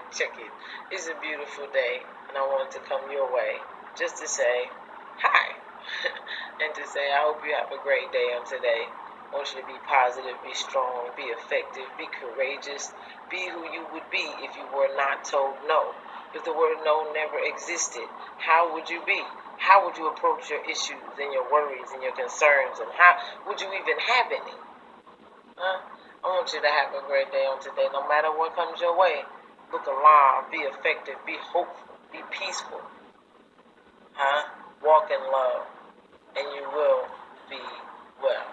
Check it. It's a beautiful day, and I wanted to come your way just to say hi and to say I hope you have a great day on today. I want you to be positive, be strong, be effective, be courageous, be who you would be if you were not told no. If the word no never existed, how would you be? How would you approach your issues and your worries and your concerns, and how would you even have any? Huh? I want you to have a great day on today, no matter what comes your way. Look alive, be effective, be hopeful, be peaceful. Huh? Walk in love, and you will be well.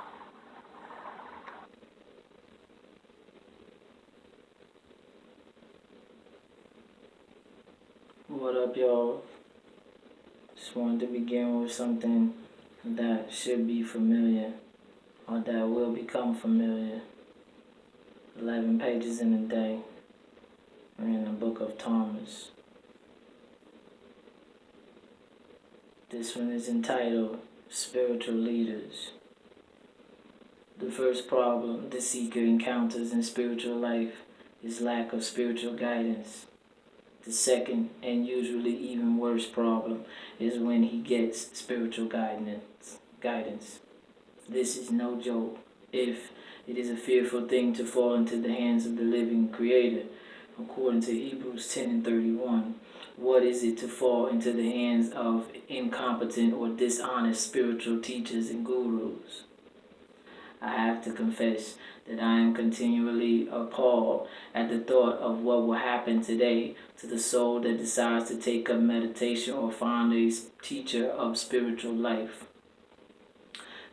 What up, y'all? Just wanted to begin with something that should be familiar, or that will become familiar. 11 pages in a day. We're in the book of Thomas. This one is entitled Spiritual Leaders. The first problem the seeker encounters in spiritual life is lack of spiritual guidance. The second, and usually even worse problem, is when he gets spiritual guidance. This is no joke. If it is a fearful thing to fall into the hands of the living Creator, according to Hebrews 10 and 31, what is it to fall into the hands of incompetent or dishonest spiritual teachers and gurus? I have to confess that I am continually appalled at the thought of what will happen today to the soul that decides to take up meditation or find a teacher of spiritual life.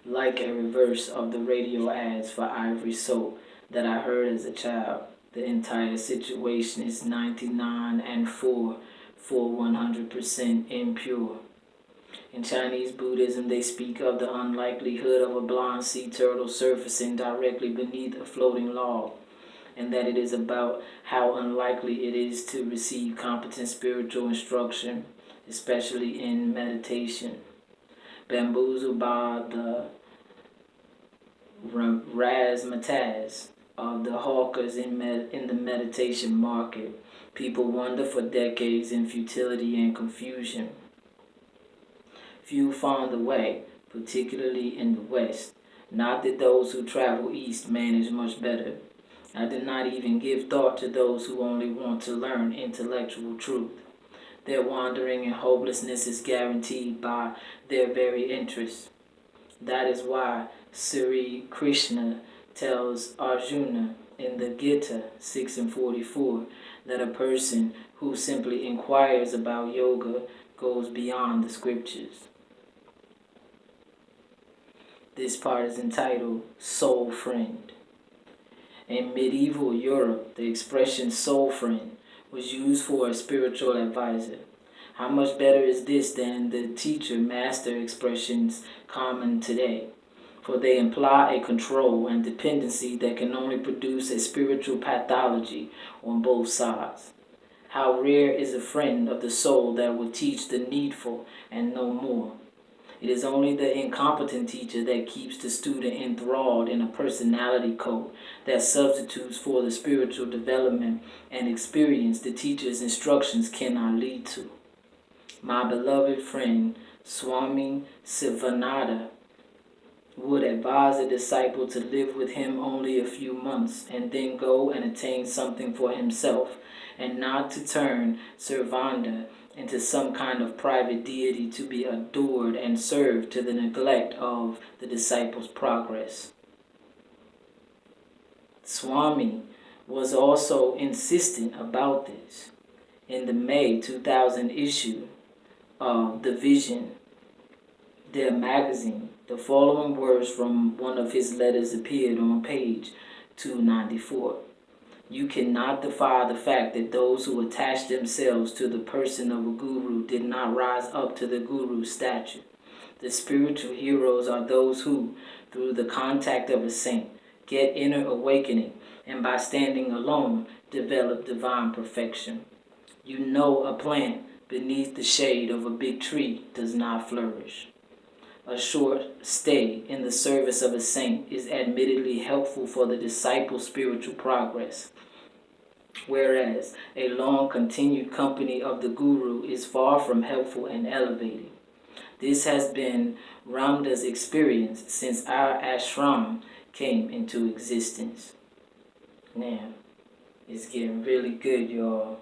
Like a reverse of the radio ads for Ivory Soap that I heard as a child, the entire situation is 99 and 4 for 100% impure. In Chinese Buddhism, they speak of the unlikelihood of a blonde sea turtle surfacing directly beneath a floating log, and that it is about how unlikely it is to receive competent spiritual instruction, especially in meditation. Bamboozled by the razzmatazz of the hawkers in the meditation market, people wander for decades in futility and confusion. Few found the way, particularly in the West. Not that those who travel east manage much better. I did not even give thought to those who only want to learn intellectual truth. Their wandering and hopelessness is guaranteed by their very interests. That is why Sri Krishna tells Arjuna in the Gita 6 and 44 that a person who simply inquires about yoga goes beyond the scriptures. This part is entitled Soul Friend. In medieval Europe, the expression soul friend was used for a spiritual advisor. How much better is this than the teacher-master expressions common today? For they imply a control and dependency that can only produce a spiritual pathology on both sides. How rare is a friend of the soul that will teach the needful and no more. It is only the incompetent teacher that keeps the student enthralled in a personality code that substitutes for the spiritual development and experience the teacher's instructions cannot lead to. My beloved friend Swami Sivananda would advise a disciple to live with him only a few months and then go and attain something for himself, and not to turn Sivananda into some kind of private deity to be adored and served to the neglect of the disciple's progress. Swami was also insistent about this. In the May 2000 issue of The Vision, their magazine, the following words from one of his letters appeared on page 294. You cannot defy the fact that those who attach themselves to the person of a guru did not rise up to the guru's stature. The spiritual heroes are those who, through the contact of a saint, get inner awakening, and by standing alone, develop divine perfection. You know a plant beneath the shade of a big tree does not flourish. A short stay in the service of a saint is admittedly helpful for the disciple's spiritual progress. whereas a long continued company of the Guru is far from helpful and elevating. This has been Ramda's experience since our ashram came into existence. Now, it's getting really good, y'all.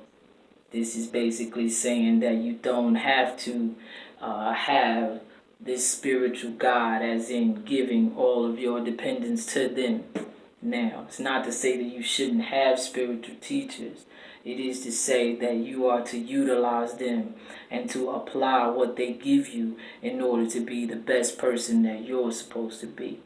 This is basically saying that you don't have to have this spiritual God, as in giving all of your dependence to them. Now, it's not to say that you shouldn't have spiritual teachers. It is to say that you are to utilize them and to apply what they give you in order to be the best person that you're supposed to be.